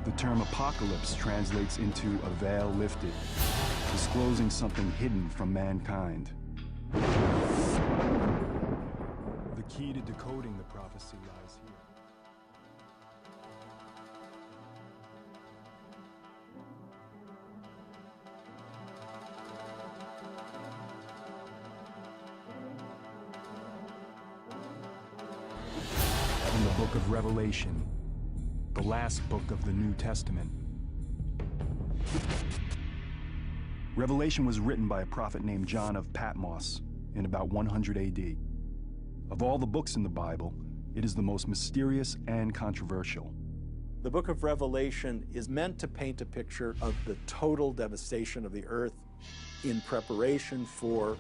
The term apocalypse translates into a veil lifted, disclosing something hidden from mankind. The key to decoding the prophecy lies here. In the book of Revelation, the last book of the New Testament. Revelation was written by a prophet named John of Patmos in about 100 AD. Of all the books in the Bible, it is the most mysterious and controversial. The book of Revelation is meant to paint a picture of the total devastation of the earth in preparation for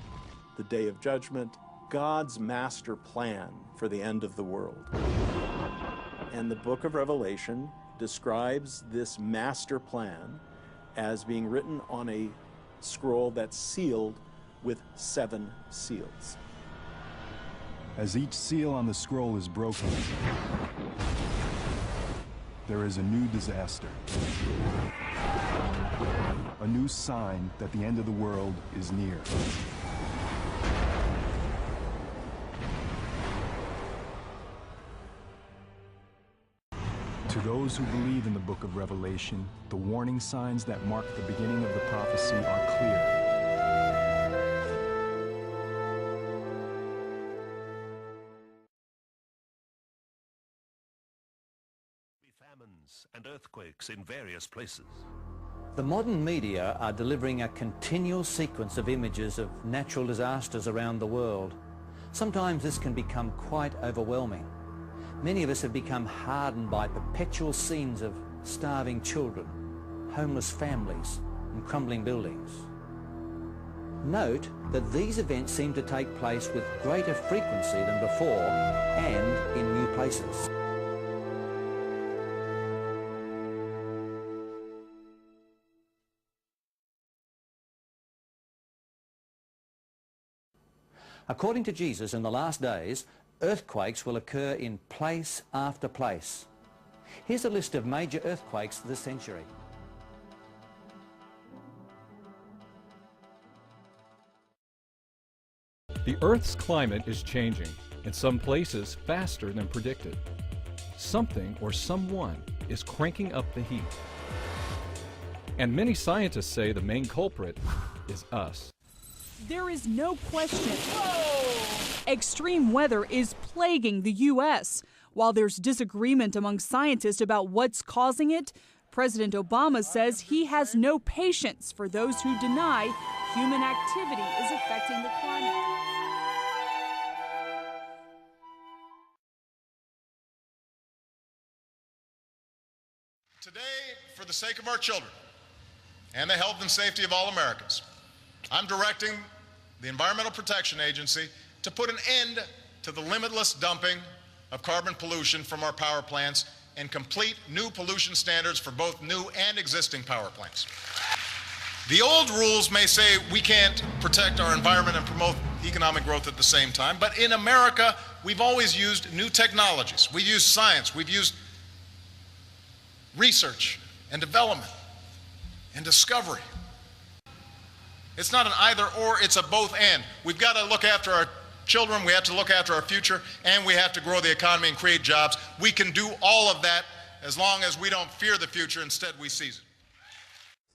the Day of Judgment, God's master plan for the end of the world. And the book of Revelation describes this master plan as being written on a scroll that's sealed with 7 seals. As each seal on the scroll is broken, there is a new disaster. A new sign that the end of the world is near. To those who believe in the book of Revelation, the warning signs that mark the beginning of the prophecy are clear. Famines and earthquakes in various places. The modern media are delivering a continual sequence of images of natural disasters around the world. Sometimes this can become quite overwhelming. Many of us have become hardened by perpetual scenes of starving children, homeless families, and crumbling buildings. Note that these events seem to take place with greater frequency than before and in new places. According to Jesus, in the last days, earthquakes will occur in place after place. Here's a list of major earthquakes this century. The Earth's climate is changing, in some places faster than predicted. Something or someone is cranking up the heat. And many scientists say the main culprit is us. There is no question. Extreme weather is plaguing the U.S. While there's disagreement among scientists about what's causing it, President Obama says he has no patience for those who deny human activity is affecting the climate. Today, for the sake of our children and the health and safety of all Americans, I'm directing the Environmental Protection Agency to put an end to the limitless dumping of carbon pollution from our power plants and complete new pollution standards for both new and existing power plants. The old rules may say we can't protect our environment and promote economic growth at the same time, but in America, we've always used new technologies. We've used science, we've used research and development and discovery. It's not an either or, it's a both and. We've got to look after our children, we have to look after our future, and we have to grow the economy and create jobs. We can do all of that as long as we don't fear the future, instead we seize it.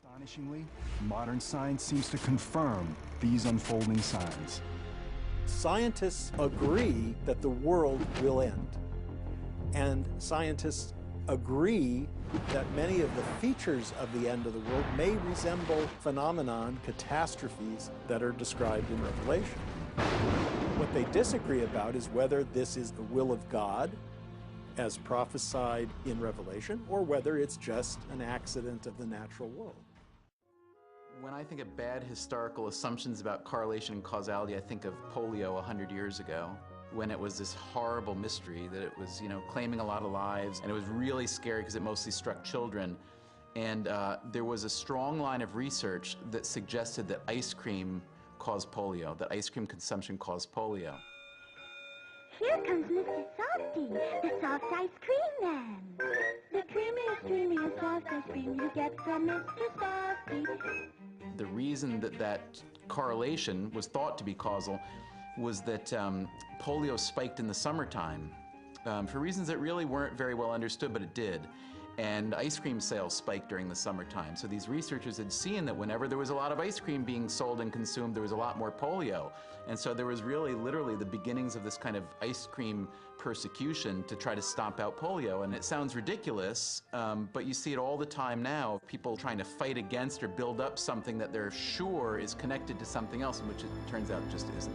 Astonishingly, modern science seems to confirm these unfolding signs. Scientists agree that the world will end. And scientists agree that many of the features of the end of the world may resemble phenomenon, catastrophes that are described in Revelation. What they disagree about is whether this is the will of God, as prophesied in Revelation, or whether it's just an accident of the natural world. When I think of bad historical assumptions about correlation and causality, I think of polio 100 years ago, when it was this horrible mystery that it was, claiming a lot of lives, and it was really scary because it mostly struck children. And there was a strong line of research that suggested that ice cream caused polio, that ice cream consumption caused polio. Here comes Mr. Softy, the soft ice cream man. The creamiest, dreamiest soft ice cream you get from Mr. Softy. The reason that correlation was thought to be causal was that polio spiked in the summertime for reasons that really weren't very well understood, but it did. And ice cream sales spiked during the summertime. So these researchers had seen that whenever there was a lot of ice cream being sold and consumed, there was a lot more polio. And so there was really literally the beginnings of this kind of ice cream persecution to try to stomp out polio. And it sounds ridiculous, but you see it all the time now, people trying to fight against or build up something that they're sure is connected to something else, in which it turns out just isn't.